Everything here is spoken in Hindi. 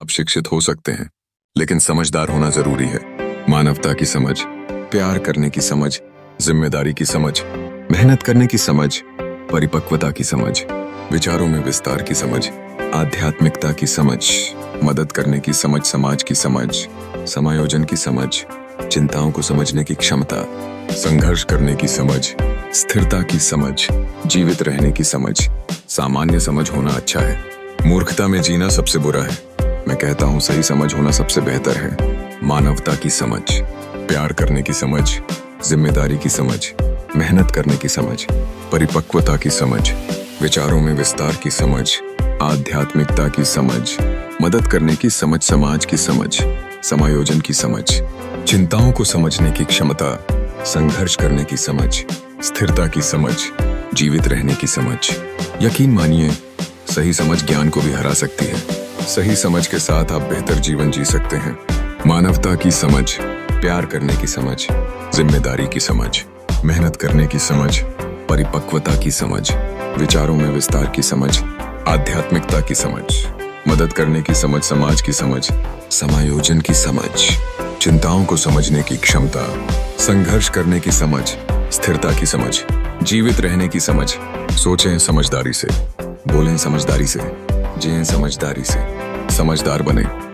आप शिक्षित हो सकते हैं, लेकिन समझदार होना जरूरी है। मानवता की समझ, प्यार करने की समझ, जिम्मेदारी की समझ, मेहनत करने की समझ, परिपक्वता की समझ, विचारों में विस्तार की समझ, आध्यात्मिकता की समझ, मदद करने की समझ, समाज की समझ, समायोजन की समझ, चिंताओं को समझने की क्षमता, संघर्ष करने की समझ, स्थिरता की समझ, जीवित रहने की समझ। सामान्य समझ होना अच्छा है, मूर्खता में जीना सबसे बुरा है। मैं कहता हूँ सही समझ होना सबसे बेहतर है। मानवता की समझ, प्यार करने की समझ, जिम्मेदारी की समझ, मेहनत करने की समझ, परिपक्वता की समझ, विचारों में विस्तार की समझ, आध्यात्मिकता की समझ, मदद करने की समझ, समाज की समझ, समायोजन की समझ, चिंताओं को समझने की क्षमता, संघर्ष करने की समझ, स्थिरता की समझ, जीवित रहने की समझ। यकीन मानिए, सही समझ ज्ञान को भी हरा सकती है। सही समझ के साथ आप बेहतर जीवन जी सकते हैं। मानवता की समझ, प्यार करने की समझ, जिम्मेदारी की समझ, मेहनत करने की समझ, परिपक्वता की समझ, विचारों में विस्तार की समझ, आध्यात्मिकता की समझ, मदद करने की समझ, समाज की समझ, समायोजन की समझ, चिंताओं को समझने की क्षमता, संघर्ष करने की समझ, स्थिरता की समझ, जीवित रहने की समझ। सोचें समझदारी से, बोलें समझदारी से, जिएं समझदारी से, समझदार बने।